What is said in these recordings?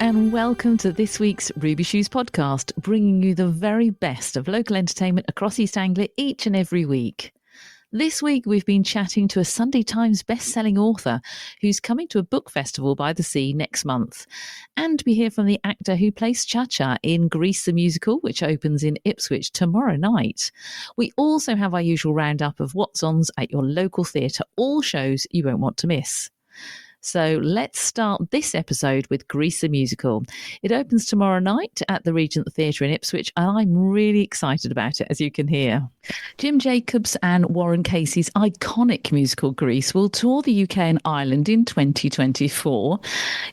and welcome to this week's Ruby Shoes podcast, bringing you the very best of local entertainment across East Anglia each and every week. This week we've been chatting to a Sunday Times best-selling author who's coming to a book festival by the sea next month. And we hear from the actor who plays ChaCha in Grease the Musical, which opens in Ipswich tomorrow night. We also have our usual roundup of what's on at your local theatre, all shows you won't want to miss. So let's start this episode with Grease the Musical. It opens tomorrow night at the Regent Theatre in Ipswich, and I'm really excited about it, as you can hear. Jim Jacobs and Warren Casey's iconic musical Grease will tour the UK and Ireland in 2024.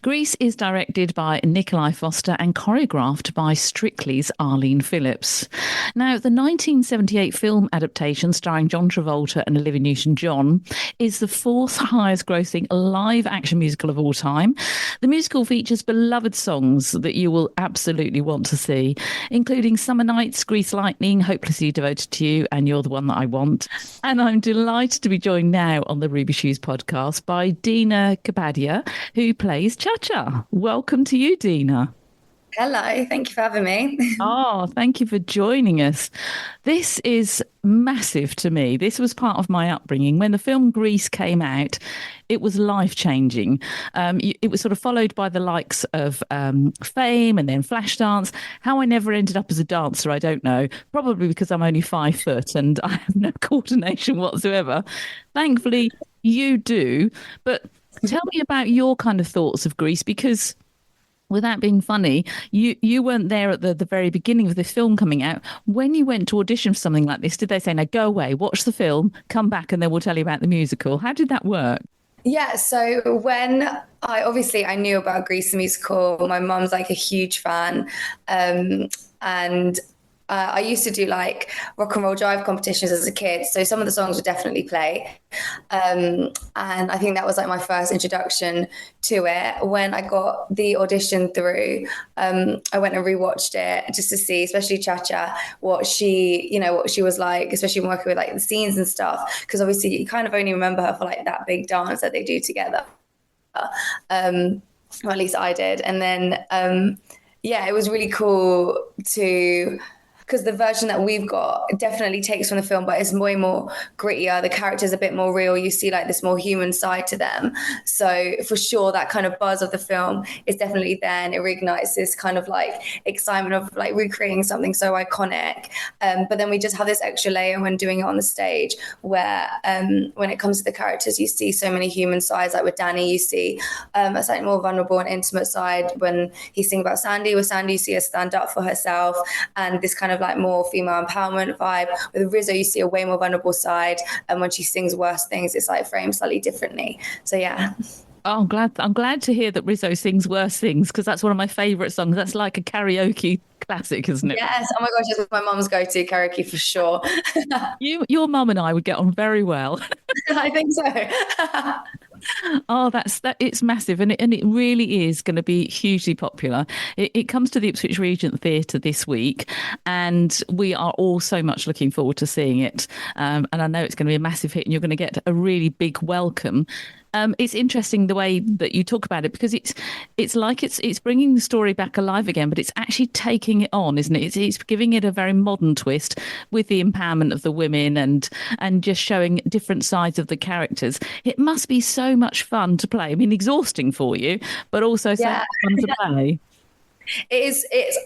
Grease is directed by Nikolai Foster and choreographed by Strictly's Arlene Phillips. Now, the 1978 film adaptation starring John Travolta and Olivia Newton-John is the fourth highest grossing live action musical of all time. The musical features beloved songs that you will absolutely want to see, including Summer Nights, Grease Lightning, Hopelessly Devoted to You, and You're the One That I Want. And I'm delighted to be joined now on the Ruby Shoes podcast by Dina Kapadia, who plays ChaCha. Welcome to you, Dina. Hello, thank you for having me. Oh, thank you for joining us. This is massive to me. This was part of my upbringing. When the film Grease came out, it was life-changing. It was sort of followed by the likes of Fame and then Flashdance. How I never ended up as a dancer, I don't know. Probably because I'm only 5 foot and I have no coordination whatsoever. Thankfully, you do. But tell me about your kind of thoughts of Grease, because without being funny, you weren't there at the very beginning of the film coming out. When you went to audition for something like this, did they say, now go away, watch the film, come back, and then we'll tell you about the musical? How did that work? Yeah, so when I knew about Grease the Musical, my mum's like a huge fan. And I used to do like rock and roll jive competitions as a kid, so some of the songs would definitely play. And I think that was like my first introduction to it. When I got the audition through, I went and rewatched it just to see, especially ChaCha, what she was like, especially when working with like the scenes and stuff, because obviously you kind of only remember her for like that big dance that they do together. Or at least I did. And then, it was really cool because the version that we've got definitely takes from the film, but it's way more grittier. The character's a bit more real. You see like this more human side to them. So for sure, that kind of buzz of the film is definitely there, and it reignites this kind of like excitement of like recreating something so iconic. But then we just have this extra layer when doing it on the stage, where when it comes to the characters, you see so many human sides. Like with Danny, you see a slightly more vulnerable and intimate side. When he's singing about Sandy, with Sandy, you see her stand up for herself, and this kind of like more female empowerment vibe. With Rizzo, you see a way more vulnerable side, and when she sings Worst Things, it's like framed slightly differently. So yeah. Oh, I'm glad to hear that Rizzo sings Worst Things, because that's one of my favourite songs. That's like a karaoke classic, isn't it? Yes. Oh my gosh, it's my mum's go-to karaoke for sure. Your mum and I would get on very well. I think so. Oh, it's massive, and it really is going to be hugely popular. It comes to the Ipswich Regent Theatre this week, and we are all so much looking forward to seeing it. And I know it's going to be a massive hit, and you're going to get a really big welcome. It's interesting the way that you talk about it, because it's like it's bringing the story back alive again, but it's actually taking it on, isn't it? It's giving it a very modern twist with the empowerment of the women and just showing different sides of the characters. It must be so much fun to play. I mean, exhausting for you, but also so much fun to play.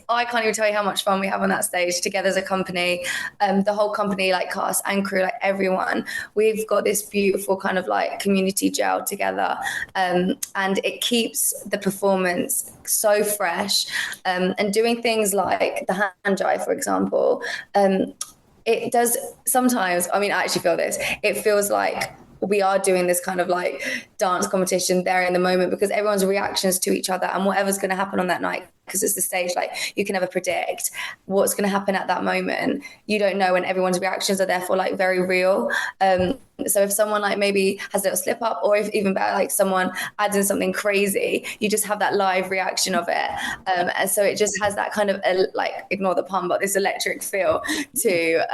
I can't even tell you how much fun we have on that stage together as a company. The whole company, like cast and crew, like everyone, we've got this beautiful kind of like community gel together, and it keeps the performance so fresh. And doing things like the hand drive, for example, it does sometimes, I mean, I actually feel this, it feels like we are doing this kind of like dance competition there in the moment, because everyone's reactions to each other and whatever's going to happen on that night, because it's the stage, like you can never predict what's going to happen at that moment. You don't know, and everyone's reactions are therefore like very real. So if someone like maybe has a little slip up, or if even better, like someone adds in something crazy, you just have that live reaction of it. And so it just has that kind of like, ignore the pun, but this electric feel to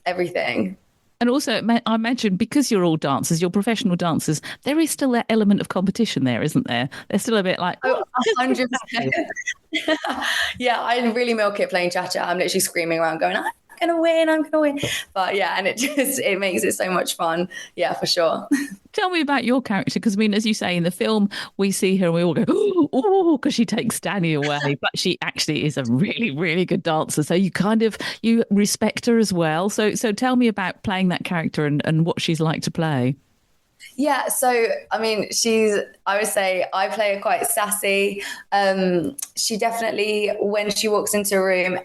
everything. And also, I imagine because you're all dancers, you're professional dancers, there is still that element of competition there, isn't there? There's still a bit like, Oh, just give it back to 100%. you. I really milk it playing ChaCha. I'm literally screaming around going, I'm going to win. But yeah, and it makes it so much fun. Yeah, for sure. Tell me about your character, because I mean, as you say in the film, we see her and we all go, oh, because she takes Danny away, but she actually is a really, really good dancer. So you respect her as well. So tell me about playing that character and what she's like to play. Yeah, so I mean, I would say I play her quite sassy. She definitely, when she walks into a room,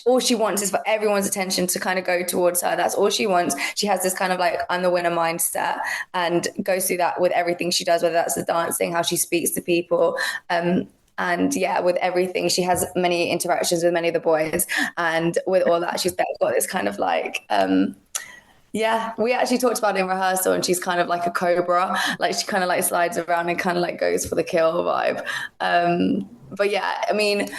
all she wants is for everyone's attention to kind of go towards her. That's all she wants. She has this kind of like I'm the winner mindset and goes through that with everything she does, whether that's the dancing, how she speaks to people. And yeah, with everything, she has many interactions with many of the boys. And with all that, she's got this kind of like, yeah, we actually talked about it in rehearsal, and she's kind of like a cobra. Like she kind of like slides around and kind of like goes for the kill vibe. But yeah, I mean,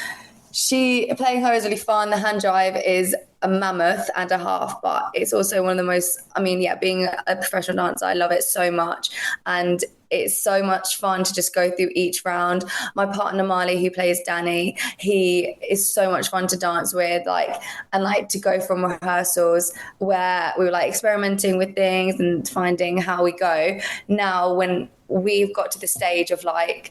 she playing her is really fun. The hand drive is a mammoth and a half, but it's also one of the most, I mean, yeah, being a professional dancer, I love it so much. And it's so much fun to just go through each round. My partner Marley, who plays Danny, he is so much fun to dance with, like to go from rehearsals where we were like experimenting with things and finding how we go. Now when we've got to the stage of like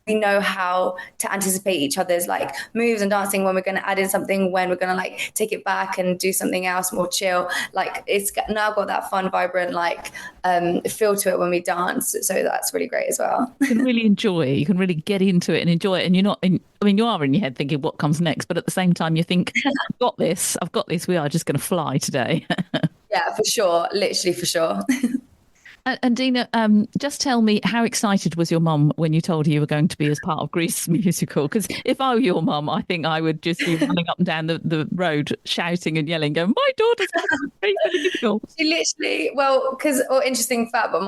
we know how to anticipate each other's like moves and dancing, when we're going to add in something, when we're going to like take it back and do something else more chill. Like it's now got that fun, vibrant like feel to it when we dance. So that's really great as well. You can really enjoy it. You can really get into it and enjoy it. And you're not in, I mean, you are in your head thinking what comes next, but at the same time, you think, I've got this. We are just going to fly today. Yeah, for sure. Literally for sure. And Dina, just tell me, how excited was your mum when you told her you were going to be as part of Grease musical? Because if I were your mum, I think I would just be running up and down the road, shouting and yelling, going, "My daughter's going to be the musical!" She literally, interesting fact, but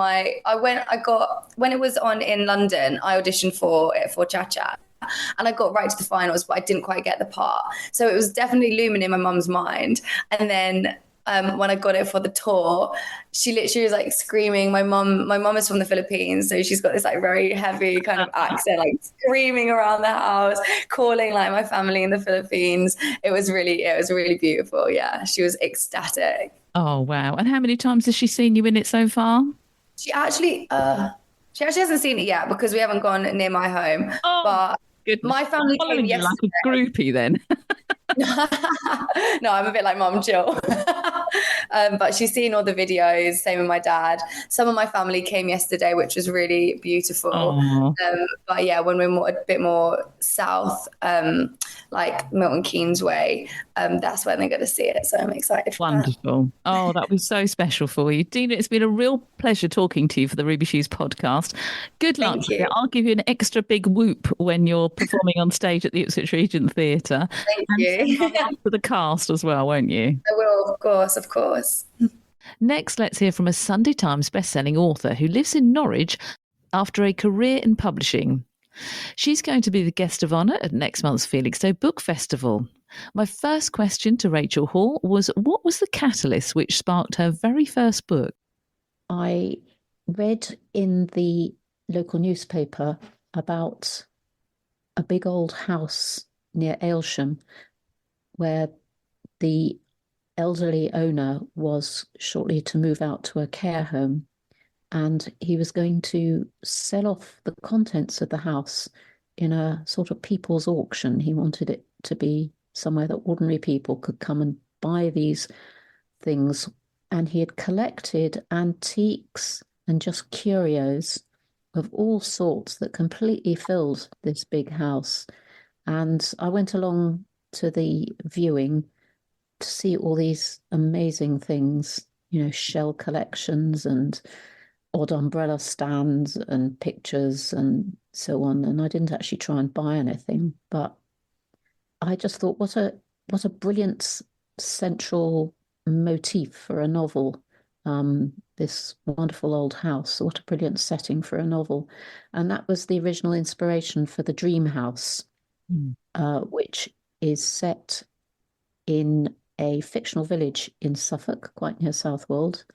when it was on in London, I auditioned for it for ChaCha. And I got right to the finals, but I didn't quite get the part. So it was definitely looming in my mum's mind. And then when I got it for the tour, she literally was like screaming. My mum is from the Philippines, so she's got this like very heavy kind of accent, like screaming around the house, calling like my family in the Philippines. It was really beautiful. Yeah, she was ecstatic. Oh, wow. And how many times has she seen you in it so far? She actually, hasn't seen it yet because we haven't gone near my home. Oh, But goodness. my family came Following you like yesterday. a groupie then. No, I'm a bit like mom, chill. But she's seen all the videos, same with my dad. Some of my family came yesterday, which was really beautiful. Oh. But yeah, when we're a bit more south, like Milton Keynes way, that's when they're going to see it. So I'm excited for that. Wonderful. Oh, that was so special for you. Dina, it's been a real pleasure talking to you for the Ruby Shoes podcast. Good luck Thank with you. it. I'll give you an extra big whoop when you're performing on stage at the Ipswich Regent Theatre. Thank And you. send my love to the cast as well, won't you? I will, of course, of course. Next, let's hear from a Sunday Times bestselling author who lives in Norwich after a career in publishing. She's going to be the guest of honour at next month's Felixstowe Book Festival. My first question to Rachel Hore was, what was the catalyst which sparked her very first book? I read in the local newspaper about a big old house near Aylsham where the elderly owner was shortly to move out to a care home, and he was going to sell off the contents of the house in a sort of people's auction. He wanted it to be somewhere that ordinary people could come and buy these things. And he had collected antiques and just curios of all sorts that completely filled this big house. And I went along to the viewing to see all these amazing things, shell collections and odd umbrella stands and pictures and so on. And I didn't actually try and buy anything, but I just thought, what a brilliant central motif for a novel. This wonderful old house, what a brilliant setting for a novel. And that was the original inspiration for the Dream House, which is set in a fictional village in Suffolk, quite near Southwold,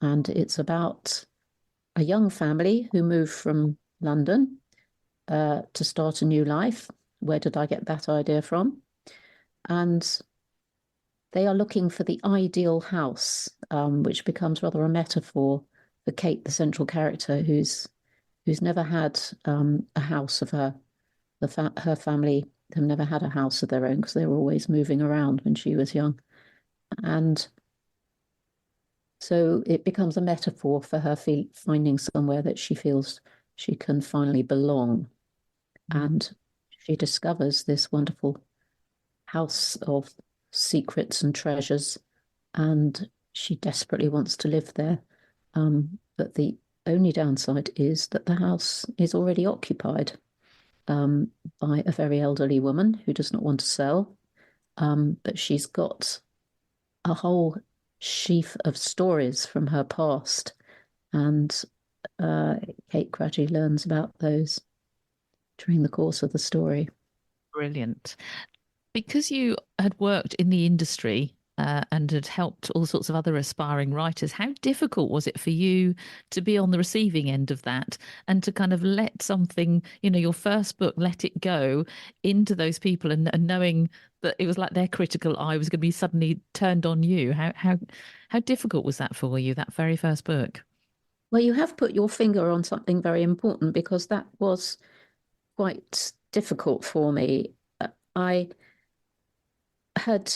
and it's about a young family who moved from London to start a new life. Where did I get that idea from? And they are looking for the ideal house, which becomes rather a metaphor for Kate, the central character, who's never had a house of her. Her family have never had a house of their own because they were always moving around when she was young. And so it becomes a metaphor for her finding somewhere that she feels she can finally belong. And she discovers this wonderful house of secrets and treasures, and she desperately wants to live there. But the only downside is that the house is already occupied by a very elderly woman who does not want to sell. But she's got a whole sheaf of stories from her past, and Kate gradually learns about those during the course of the story. Brilliant. Because you had worked in the industry and had helped all sorts of other aspiring writers, how difficult was it for you to be on the receiving end of that and to kind of let something, your first book, let it go into those people and knowing that it was like their critical eye was going to be suddenly turned on you? How difficult was that for you, that very first book? Well, you have put your finger on something very important, because that was quite difficult for me. I had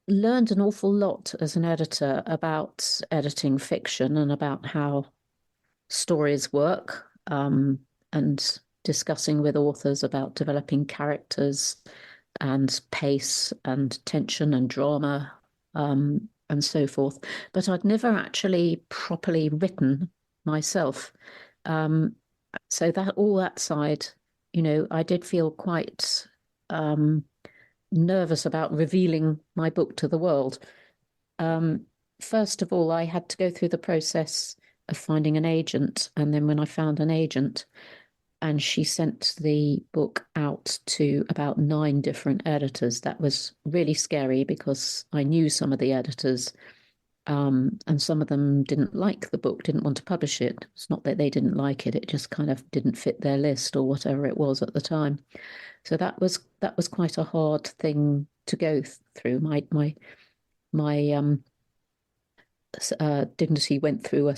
learned an awful lot as an editor about editing fiction and about how stories work, and discussing with authors about developing characters and pace and tension and drama, and so forth. But I'd never actually properly written myself. So that all that side, I did feel quite nervous about revealing my book to the world. First of all, I had to go through the process of finding an agent. And then when I found an agent, and she sent the book out to about 9 different editors, that was really scary because I knew some of the editors, and some of them didn't like the book, didn't want to publish it. It's not that they didn't like it, it just kind of didn't fit their list or whatever it was at the time. So that was quite a hard thing to go through. My dignity went through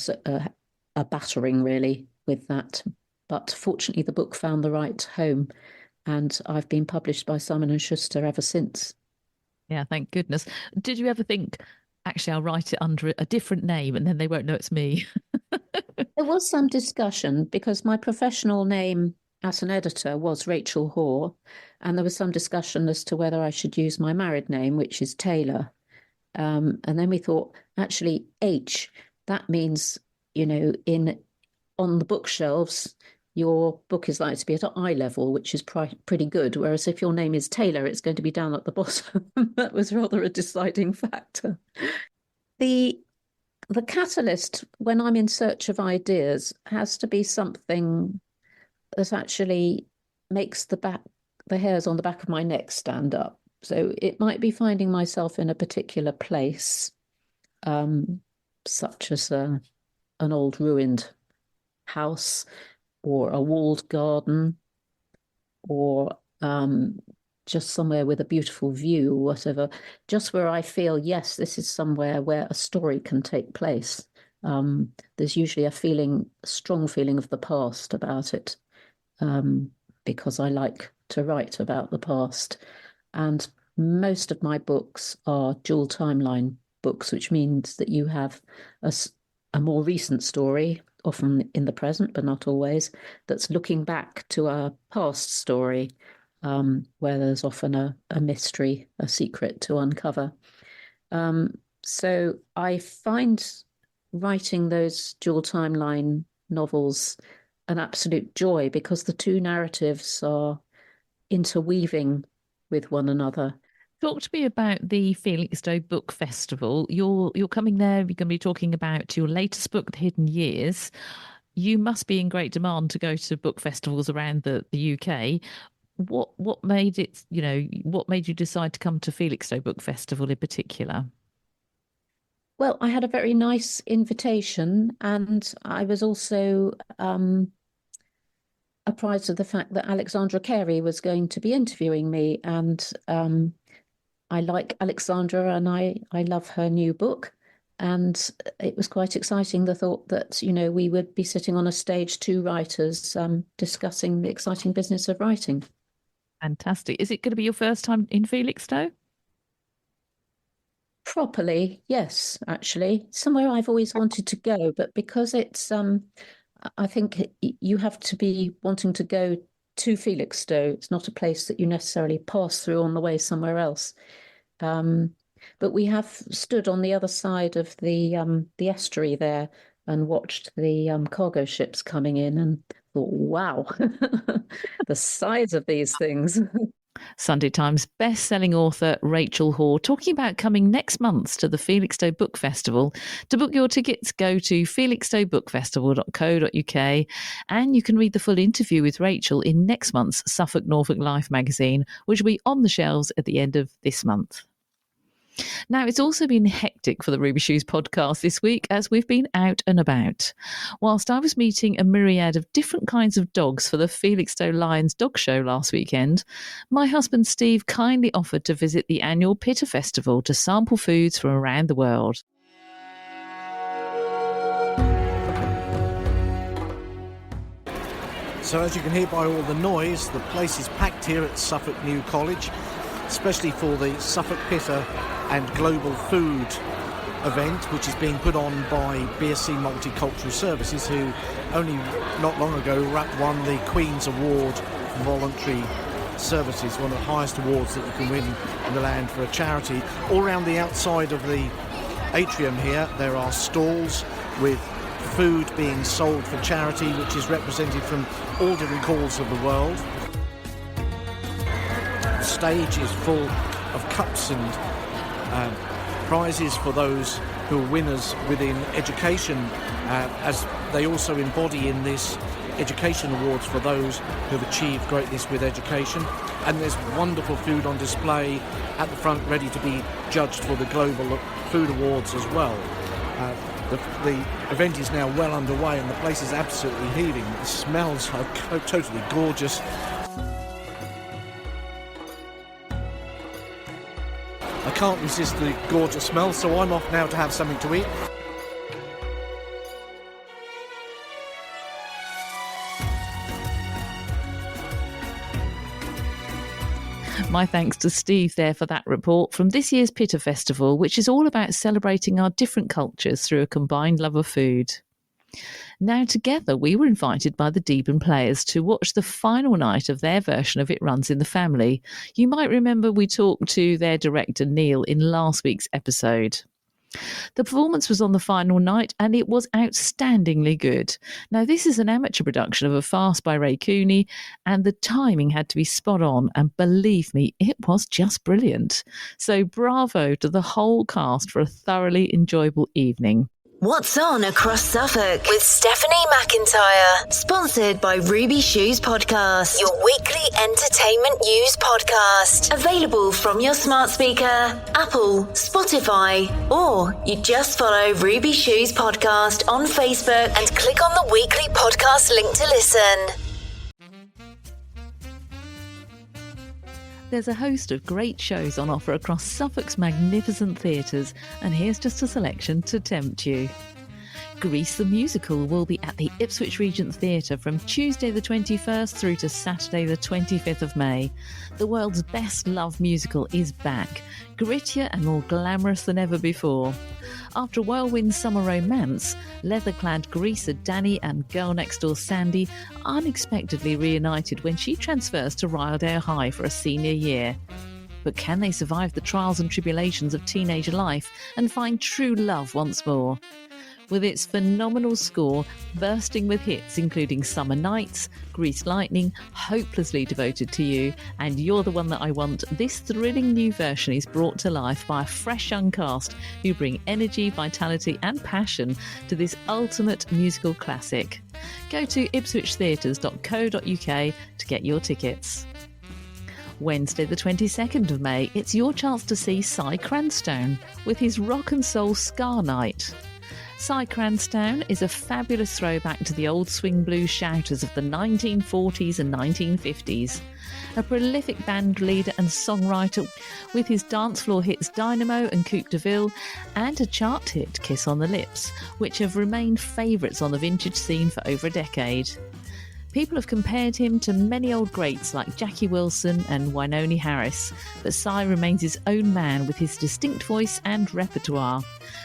a battering, really, with that. But fortunately, the book found the right home, and I've been published by Simon & Schuster ever since. Yeah, thank goodness. Did you ever think, actually, I'll write it under a different name and then they won't know it's me? There was some discussion, because my professional name as an editor was Rachel Hore, and there was some discussion as to whether I should use my married name, which is Taylor. And then we thought, actually, H, that means, on the bookshelves, your book is likely to be at eye level, which is pretty good. Whereas if your name is Taylor, it's going to be down at the bottom. That was rather a deciding factor. The catalyst, when I'm in search of ideas, has to be something that actually makes the hairs on the back of my neck stand up. So it might be finding myself in a particular place, such as an old ruined house, or a walled garden, or just somewhere with a beautiful view or whatever, just where I feel, yes, this is somewhere where a story can take place. There's usually a strong feeling of the past about it, because I like to write about the past. And most of my books are dual timeline books, which means that you have a more recent story, often in the present, but not always, that's looking back to a past story, where there's often a mystery, a secret to uncover. So I find writing those dual timeline novels an absolute joy, because the two narratives are interweaving with one another. Talk to me about the Felixstowe Book Festival. You're coming there. You're going to be talking about your latest book, The Hidden Years. You must be in great demand to go to book festivals around the UK. what made it, what made you decide to come to Felixstowe Book Festival in particular? Well, I had a very nice invitation, and I was also apprised of the fact that Alexandra Carey was going to be interviewing me, and I like Alexandra, and I love her new book. And it was quite exciting, the thought that, we would be sitting on a stage, two writers discussing the exciting business of writing. Fantastic. Is it going to be your first time in Felixstowe? Properly, yes, actually. Somewhere I've always wanted to go, but because it's, I think you have to be wanting to go to Felixstowe. It's not a place that you necessarily pass through on the way somewhere else. But we have stood on the other side of the estuary there and watched the cargo ships coming in and thought, wow, the size of these things. Sunday Times best-selling author Rachel Hore talking about coming next month to the Felixstowe Book Festival. To book your tickets, go to felixstowebookfestival.co.uk, and you can read the full interview with Rachel in next month's Suffolk Norfolk Life magazine, which will be on the shelves at the end of this month. Now, it's also been hectic for the Ruby Shoes podcast this week as we've been out and about. Whilst I was meeting a myriad of different kinds of dogs for the Felixstowe Lions Dog Show last weekend, my husband Steve kindly offered to visit the annual Pitta Festival to sample foods from around the world. So as you can hear by all the noise, the place is packed here at Suffolk New College, especially for the Suffolk Pitta and Global Food event, which is being put on by BSc Multicultural Services, who only not long ago won the Queen's Award for Voluntary Services, one of the highest awards that you can win in the land for a charity. All around the outside of the atrium here, there are stalls with food being sold for charity, which is represented from all different corners of the world. The stage is full of cups and prizes for those who are winners within education, as they also embody in this education awards for those who have achieved greatness with education. And there's wonderful food on display at the front, ready to be judged for the Global Food Awards as well. The event is now well underway and the place is absolutely heaving. The smells are totally gorgeous. I can't resist the gorgeous smell, so I'm off now to have something to eat. My thanks to Steve there for that report from this year's Pitta Festival, which is all about celebrating our different cultures through a combined love of food. Now, together, we were invited by the Deben players to watch the final night of their version of It Runs in the Family. You might remember we talked to their director, Neil, in last week's episode. The performance was on the final night and it was outstandingly good. Now, this is an amateur production of a farce by Ray Cooney, and the timing had to be spot on, and believe me, it was just brilliant. So bravo to the whole cast for a thoroughly enjoyable evening. What's on across Suffolk with Stephanie McIntyre, sponsored by Ruby Shoes Podcast, your weekly entertainment news podcast, available from your smart speaker, Apple, Spotify, or you just follow Ruby Shoes Podcast on Facebook and click on the weekly podcast link to listen. There's a host of great shows on offer across Suffolk's magnificent theatres, and here's just a selection to tempt you. Grease the Musical will be at the Ipswich Regent Theatre from Tuesday the 21st through to Saturday the 25th of May. The world's best loved musical is back, grittier and more glamorous than ever before. After a whirlwind summer romance, leather-clad greaser Danny and girl next door Sandy unexpectedly reunited when she transfers to Ryledale High for a senior year. But can they survive the trials and tribulations of teenage life and find true love once more? With its phenomenal score, bursting with hits including Summer Nights, Greased Lightning, Hopelessly Devoted to You, and You're the One That I Want, this thrilling new version is brought to life by a fresh young cast who bring energy, vitality and passion to this ultimate musical classic. Go to ipswichtheatres.co.uk to get your tickets. Wednesday the 22nd of May, it's your chance to see Cy Cranstoun with his rock and soul Ska Night. Cy Cranstoun is a fabulous throwback to the old swing blues shouters of the 1940s and 1950s. A prolific band leader and songwriter with his dance floor hits Dynamo and Coupe de Ville and a chart hit Kiss on the Lips, which have remained favourites on the vintage scene for over a decade. People have compared him to many old greats like Jackie Wilson and Wynonie Harris, but Cy remains his own man with his distinct voice and repertoire.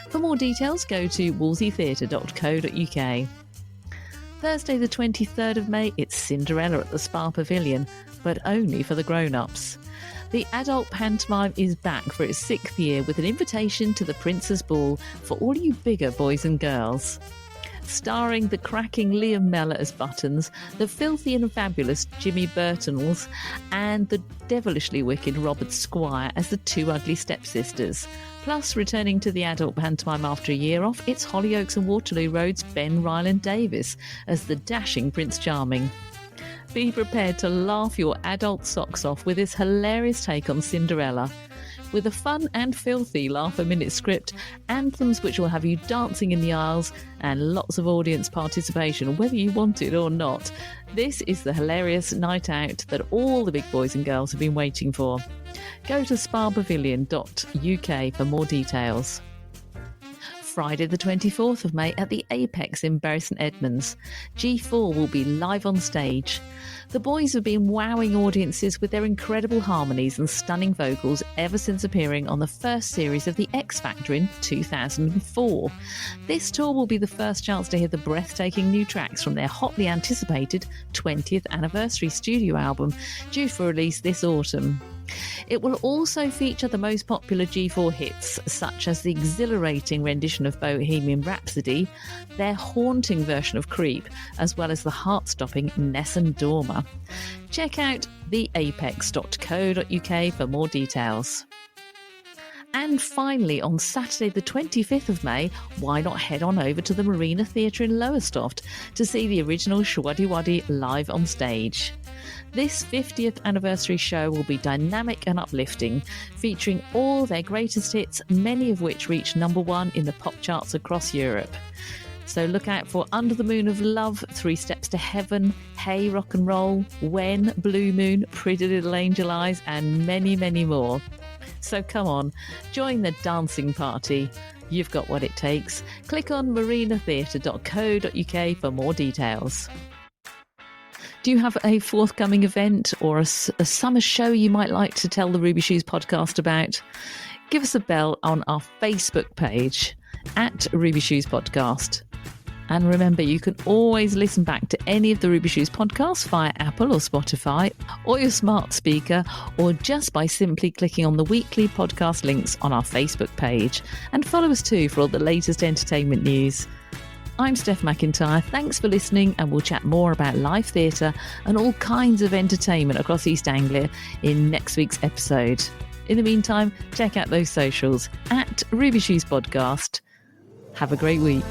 For more details, go to wolseytheatre.co.uk. Thursday the 23rd of May, it's Cinderella at the Spa Pavilion, but only for the grown-ups. The adult pantomime is back for its 6th year with an invitation to the Prince's Ball for all you bigger boys and girls. Starring the cracking Liam Mellor as Buttons, the filthy and fabulous Jimmy Burtonals, and the devilishly wicked Robert Squire as the two ugly stepsisters. Plus, returning to the adult pantomime after a year off, it's Hollyoaks and Waterloo Road's Ben Ryland Davis as the dashing Prince Charming. Be prepared to laugh your adult socks off with this hilarious take on Cinderella. With a fun and filthy laugh-a-minute script, anthems which will have you dancing in the aisles, and lots of audience participation, whether you want it or not. This is the hilarious night out that all the big boys and girls have been waiting for. Go to spapavilion.uk for more details. Friday the 24th of May at the Apex in Bury St Edmunds. G4 will be live on stage. The boys have been wowing audiences with their incredible harmonies and stunning vocals ever since appearing on the first series of The X Factor in 2004. This tour will be the first chance to hear the breathtaking new tracks from their hotly anticipated 20th anniversary studio album, due for release this autumn. It will also feature the most popular G4 hits, such as the exhilarating rendition of Bohemian Rhapsody, their haunting version of Creep, as well as the heart-stopping Nessun Dorma. Check out theapex.co.uk for more details. And finally, on Saturday the 25th of May, why not head on over to the Marina Theatre in Lowestoft to see the original Shwaddy Waddy live on stage. This 50th anniversary show will be dynamic and uplifting, featuring all their greatest hits, many of which reached #1 in the pop charts across Europe. So look out for Under the Moon of Love, 3 Steps to Heaven, Hey Rock and Roll, When, Blue Moon, Pretty Little Angel Eyes, and many, many more. So come on, join the dancing party. You've got what it takes. Click on marinatheatre.co.uk for more details. Do you have a forthcoming event or a summer show you might like to tell the Ruby Shoes podcast about? Give us a bell on our Facebook page at Ruby Shoes Podcast. And remember, you can always listen back to any of the Ruby Shoes podcasts via Apple or Spotify or your smart speaker, or just by simply clicking on the weekly podcast links on our Facebook page. And follow us too for all the latest entertainment news. I'm Steph McIntyre. Thanks for listening, and we'll chat more about live theatre and all kinds of entertainment across East Anglia in next week's episode. In the meantime, check out those socials at Ruby Shoes Podcast. Have a great week.